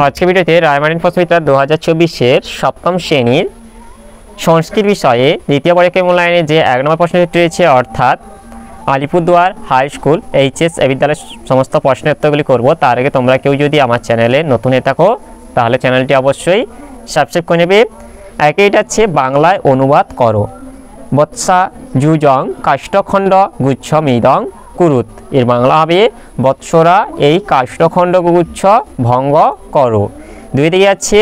আজকে ভিডিওতে রায়মার্টিন প্রশ্নবিদ্যা 2024-এর সপ্তম শ্রেণীর সংস্কৃত বিষয়ে দ্বিতীয় পরীক্ষার মূল্যায়নে যে 1 নম্বর প্রশ্নটি রয়েছে অর্থাৎ আলিপুরদুয়ার হাই স্কুল এইচএস বিদ্যালয়ের সমস্ত প্রশ্নের উত্তরগুলি করব। তার আগে তোমরা কেউ যদি আমার চ্যানেলে নতুন হয়ে থাকো তাহলে চ্যানেলটি অবশ্যই সাবস্ক্রাইব করে নেবে। এটা হচ্ছে বাংলায় অনুবাদ করো। বৎসা যুজং কাষ্ঠখণ্ড গুচ্ছ মৃদং কুরুত। এর বাংলা হবে বৎসরা এই কাষ্ঠখণ্ড গুচ্ছ ভঙ্গ করো। দুই দিকে আছে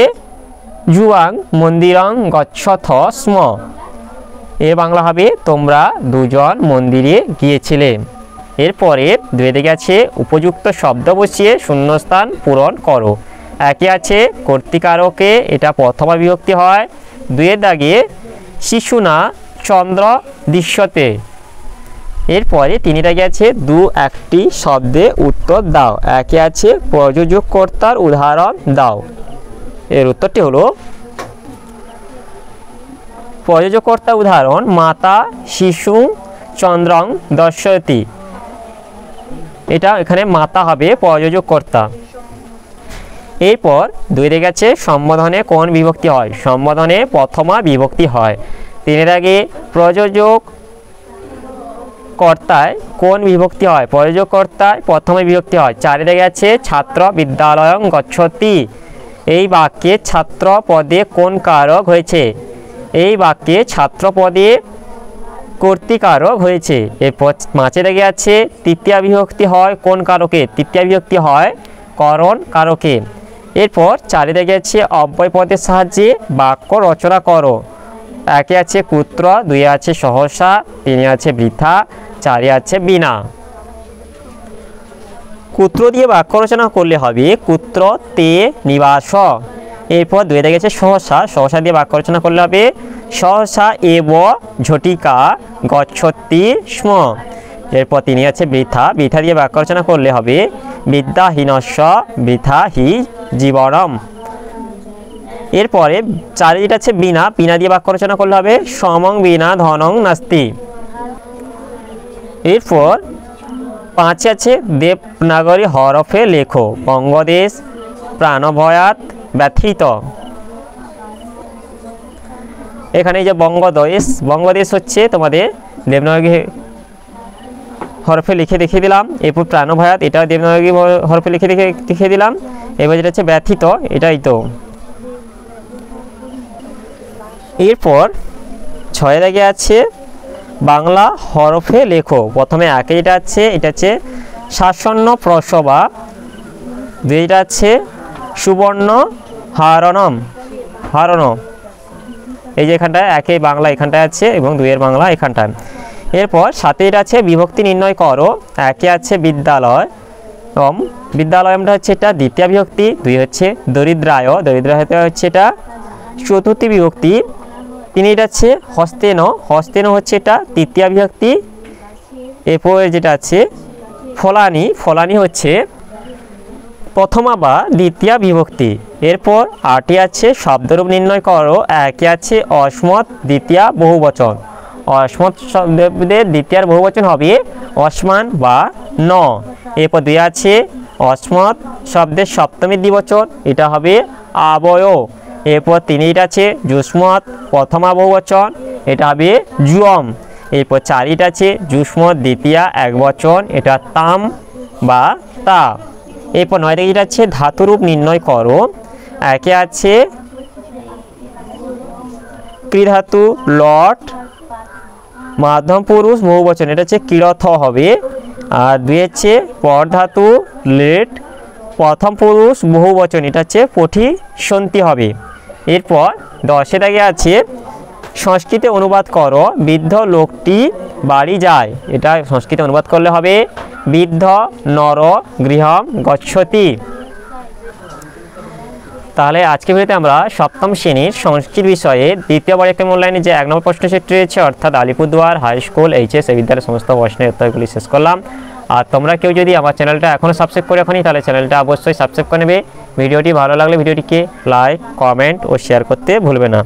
যুয়াং মন্দিরং গচ্ছথ স্ম। এর বাংলা হবে তোমরা দুজন মন্দিরে গিয়েছিলে। এরপরে দুই দিকে আছে উপযুক্ত শব্দ বসিয়ে শূন্যস্থান পূরণ করো। একে আছে কর্তৃকারকে, এটা প্রথমা বিভক্তি হয়। দুইয়ের দাগে শিশুনা চন্দ্র দৃশ্যতে। এরপরে তিনি দাগে আছে দু একটি শব্দে উত্তর দাও। একে আছে প্রযোজককর্তার উদাহরণ দাও। এর উত্তরটি হলো প্রযোজককর্তার উদাহরণ মাতা শিশু চন্দ্রং দর্শয়তি। এটা এখানে মাতা হবে প্রযোজককর্তা। এরপর দুই দিকে আছে সম্বোধনে কোন বিভক্তি হয়। সম্বোধনে প্রথমা বিভক্তি হয়। তিনের আগে প্রযোজক কর্তায় কোন বিভক্তি হয়। প্রযোজক কর্তায় প্রথমে বিভক্তি হয়। চারে দিকে আছে ছাত্র বিদ্যালয়ং গচ্ছতি। এই বাক্যে ছাত্র পদে কোন কারক হয়েছে। এই বাক্যে ছাত্র পদে কর্তৃকারক হয়েছে। এরপর পাঁচে দিকে আছে তৃতীয়া বিভক্তি হয় কোন কারকে। তৃতীয়া বিভক্তি হয় করণ কারকে। এরপর চারে দিকে আছে অব্যয় পদের সাহায্যে বাক্য রচনা করো। একে আছে কুত্র, দুই আছে সহসা, তিনে আছে বৃথা, চারে আছে বিনা। কুত্র দিয়ে বাক্য রচনা করলে হবে কুত্র তে নিবাস। এরপর দুই দিকে আছে সহসা, সহসা দিয়ে বাক্য রচনা করলে হবে সহসা এব ঝটিকা গচ্ছতি স্ম। এরপর তিনি আছে বৃথা, বৃথা দিয়ে বাক্য রচনা করলে হবে বিদ্যাহীনস্য বৃথা হি জীবনম। এরপরে চারে যেটা আছে বিনা, বিনা দিয়ে বাক্য রচনা করলে হবে সমং বিনা ধনং নাস্তি। এরপর পাঁচে আছে দেবনাগরী হরফে লেখো। বঙ্গদেশ প্রাণভয়াত ব্যথিত। এখানে এই যে বঙ্গদেশ হচ্ছে তোমাদের দেবনাগরী হরফে লিখে দেখিয়ে দিলাম। এরপর প্রাণভয়াত এটাও দেবনাগরী হরফে লিখে দেখিয়ে দিলাম। এবার যেটা হচ্ছে ব্যথিত, এটাই তো। এরপর ছয় দাগে আছে বাংলা হরফে লেখো। প্রথমে একে যেটা আছে এটা হচ্ছে শাসন্য প্রসবা। দুইটা আছে সুবর্ণ হারণম হারণ। এই যে এখানটায় একে বাংলা এখানটায় আছে এবং দুইয়ের বাংলা এখানটায়। এরপর সাথে এটা আছে বিভক্তি নির্ণয় করো। একে আছে বিদ্যালয়, বিদ্যালয়টা হচ্ছে এটা দ্বিতীয় বিভক্তি। দুই হচ্ছে দরিদ্রায়, দরিদ্রায় হচ্ছে এটা চতুর্থী বিভক্তি। তিনি এটা হচ্ছে হস্তেন, হস্তেন হচ্ছে এটা তৃতীয় বিভক্তি। এরপর যেটা আছে ফলানি, ফলানি হচ্ছে প্রথমা বা দ্বিতীয় বিভক্তি। এরপর আটে আছে শব্দরূপ নির্ণয় করো। একে আছে অসমত দ্বিতীয় বহুবচন। অসমত শব্দের দ্বিতীয় বহুবচন হবে অসমান বা ন। এরপর দুই আছে অসমত শব্দের সপ্তমী দ্বিবচন, এটা হবে আবয়। এরপর তিনটা আছে যুষ্মত প্রথমা বহুবচন, এটা হবে যুয়ম। এরপর চারিটা আছে যুষ্মত দ্বিতীয় একবচন, এটা তাম বা তা। এরপর নয় যেটা আছে ধাতুরূপ নির্ণয় করো। একে আছে ক্রিধাতু লট মাধ্যম পুরুষ বহুবচন, এটা হচ্ছে কিরথ হবে। আর দুই হচ্ছে পর ধাতু লেট প্রথম পুরুষ বহুবচন, এটা হচ্ছে পঠি সন্তি হবে। এরপর 10 দাগে আছে সংস্কৃতে অনুবাদ করো। বৃদ্ধ লোকটি বাড়ি যায়, এটা সংস্কৃতে অনুবাদ করলে হবে বৃদ্ধ নর গৃহম গচ্ছতি। তাহলে আজকে ভিডিওতে আমরা সপ্তম শ্রেণীর সংস্কৃত বিষয়ে দ্বিতীয় পরীক্ষার মূল্যায়নে যে 1 নম্বর প্রশ্নটি রয়েছে অর্থাৎ আলিপুরদুয়ার হাই স্কুল এইচএস বিদ্যালয়ের সমস্ত প্রশ্নের উত্তরগুলি শেষ করলাম। আর তোমরা কেউ যদি আমার চ্যানেলটা এখনও সাবস্ক্রাইব করে রাখোনি তাহলে চ্যানেলটা অবশ্যই সাবস্ক্রাইব করে নেবে। ভিডিওটি ভালো লাগলে ভিডিওটিকে লাইক কমেন্ট ও শেয়ার করতে ভুলবে না।